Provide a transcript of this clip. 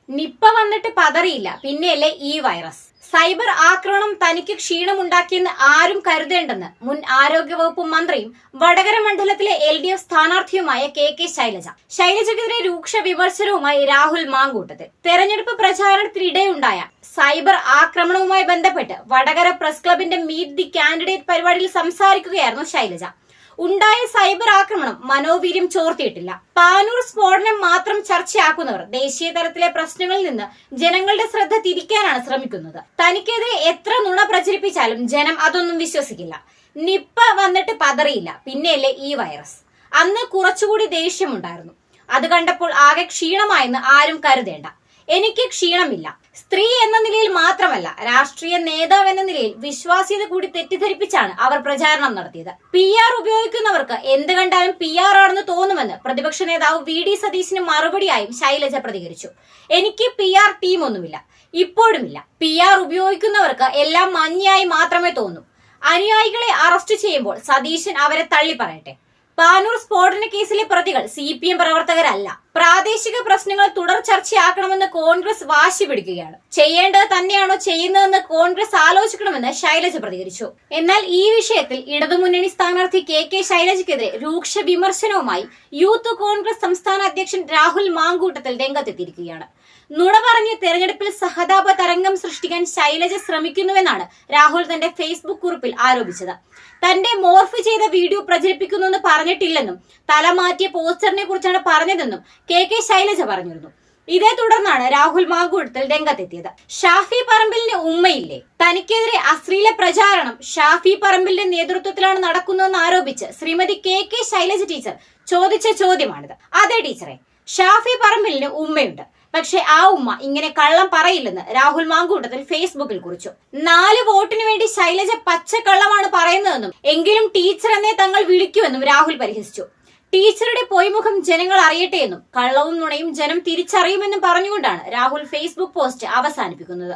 Nipah വന്നിട്ട് പതറിയില്ല, പിന്നെയല്ലേ ഈ വൈറസ്. സൈബർ ആക്രമണം തനിക്ക് ക്ഷീണമുണ്ടാക്കിയെന്ന് ആരും കരുതേണ്ടെന്ന് മുൻ ആരോഗ്യവകുപ്പ് മന്ത്രിയും വടകര മണ്ഡലത്തിലെ LDF സ്ഥാനാർത്ഥിയുമായ KK ശൈലജ. ശൈലജയ്ക്കെതിരെ രൂക്ഷ വിമർശനവുമായി രാഹുൽ മാങ്കൂട്ടത്തിൽ. തെരഞ്ഞെടുപ്പ് പ്രചാരണത്തിനിടെയുണ്ടായ സൈബർ ആക്രമണവുമായി ബന്ധപ്പെട്ട് വടകര പ്രസ് ക്ലബിന്റെ മീറ്റ് ദി കാൻഡിഡേറ്റ് പരിപാടിയിൽ സംസാരിക്കുകയായിരുന്നു ശൈലജ. ഉണ്ടായ സൈബർ ആക്രമണം മനോവീര്യം ചോർത്തിയിട്ടില്ല. പാനൂർ സ്ഫോടനം മാത്രം ചർച്ചയാക്കുന്നവർ ദേശീയ തലത്തിലെ പ്രശ്നങ്ങളിൽ നിന്ന് ജനങ്ങളുടെ ശ്രദ്ധ തിരിക്കാനാണ് ശ്രമിക്കുന്നത്. തനിക്കെതിരെ എത്ര നുണ പ്രചരിപ്പിച്ചാലും ജനം അതൊന്നും വിശ്വസിക്കില്ല. നിപ്പ വന്നിട്ട് പതറിയില്ല, പിന്നെയല്ലേ ഈ വൈറസ്. അന്ന് കുറച്ചുകൂടി ദേഷ്യമുണ്ടായിരുന്നു. അത് കണ്ടപ്പോൾ ആകെ ക്ഷീണമായെന്ന് ആരും കരുതേണ്ട. എനിക്ക് ക്ഷീണമില്ല. സ്ത്രീ എന്ന നിലയിൽ മാത്രമല്ല, രാഷ്ട്രീയ നേതാവ് എന്ന നിലയിൽ വിശ്വാസ്യത കൂടി തെറ്റിദ്ധരിപ്പിച്ചാണ് അവർ പ്രചാരണം നടത്തിയത്. PR ഉപയോഗിക്കുന്നവർക്ക് എന്ത് കണ്ടാലും PR ആണെന്ന് തോന്നുമെന്ന് പ്രതിപക്ഷ നേതാവ് VD സതീശന് മറുപടിയായും ശൈലജ പ്രതികരിച്ചു. എനിക്ക് PR ടീമൊന്നുമില്ല, ഇപ്പോഴുമില്ല. PR ഉപയോഗിക്കുന്നവർക്ക് എല്ലാം മഞ്ഞയായി മാത്രമേ തോന്നൂ. അനുയായികളെ അറസ്റ്റ് ചെയ്യുമ്പോൾ സതീശൻ അവരെ തള്ളി പറയട്ടെ. പാനൂർ സ്ഫോടന കേസിലെ പ്രതികൾ CPM പ്രവർത്തകരല്ല. പ്രാദേശിക പ്രശ്നങ്ങൾ തുടർ ചർച്ചയാക്കണമെന്ന് കോൺഗ്രസ് വാശി പിടിക്കുകയാണ്. ചെയ്യേണ്ടത് തന്നെയാണോ ചെയ്യുന്നതെന്ന് കോൺഗ്രസ് ആലോചിക്കണമെന്ന് ശൈലജ പ്രതികരിച്ചു. എന്നാൽ ഈ വിഷയത്തിൽ ഇടതുമുന്നണി സ്ഥാനാർത്ഥി KK ശൈലജയ്ക്കെതിരെ രൂക്ഷ വിമർശനവുമായി യൂത്ത് കോൺഗ്രസ് സംസ്ഥാന അധ്യക്ഷൻ രാഹുൽ മാങ്കൂട്ടത്തിൽ രംഗത്തെത്തിയിരിക്കുകയാണ്. നുണ പറഞ്ഞ് തെരഞ്ഞെടുപ്പിൽ സഹതാപ തരംഗം സൃഷ്ടിക്കാൻ ശൈലജ ശ്രമിക്കുന്നുവെന്നാണ് രാഹുൽ തന്റെ ഫേസ്ബുക്ക് കുറിപ്പിൽ ആരോപിച്ചത്. തന്റെ മോർഫ് ചെയ്ത വീഡിയോ പ്രചരിപ്പിക്കുന്നുവെന്ന് പറഞ്ഞിട്ടില്ലെന്നും തലമാറ്റിയ പോസ്റ്ററിനെ കുറിച്ചാണ് പറഞ്ഞതെന്നും KK ശൈലജ പറഞ്ഞിരുന്നു. ഇതേ തുടർന്നാണ് രാഹുൽ മാങ്കൂട്ടത്തിൽ രംഗത്തെത്തിയത്. ഷാഫി പറമ്പിലിന് ഉമ്മയില്ലേ? തനിക്കെതിരെ അശ്ലീല പ്രചാരണം ഷാഫി പറമ്പിലിന്റെ നേതൃത്വത്തിലാണ് നടക്കുന്നതെന്ന് ആരോപിച്ച് ശ്രീമതി KK ശൈലജ ടീച്ചർ ചോദിച്ച ചോദ്യമാണിത്. അതെ ടീച്ചറെ, ഷാഫി പറമ്പിലിന് ഉമ്മയുണ്ട്. പക്ഷെ ആ ഉമ്മ ഇങ്ങനെ കള്ളം പറയില്ലെന്ന് രാഹുൽ മാങ്കൂട്ടത്തിൽ ഫേസ്ബുക്കിൽ കുറിച്ചു. 4 വോട്ടിന് വേണ്ടി ശൈലജ പച്ചക്കള്ളമാണ് പറയുന്നതെന്നും എങ്കിലും ടീച്ചർ എന്നേ തങ്ങൾ വിളിക്കുമെന്നും രാഹുൽ പരിഹസിച്ചു. ടീച്ചറുടെ പൊയ്മുഖം ജനങ്ങൾ അറിയട്ടെ എന്നും കള്ളവും നുണയും ജനം തിരിച്ചറിയുമെന്നും പറഞ്ഞുകൊണ്ടാണ് രാഹുൽ ഫേസ്ബുക്ക് പോസ്റ്റ് അവസാനിപ്പിക്കുന്നത്.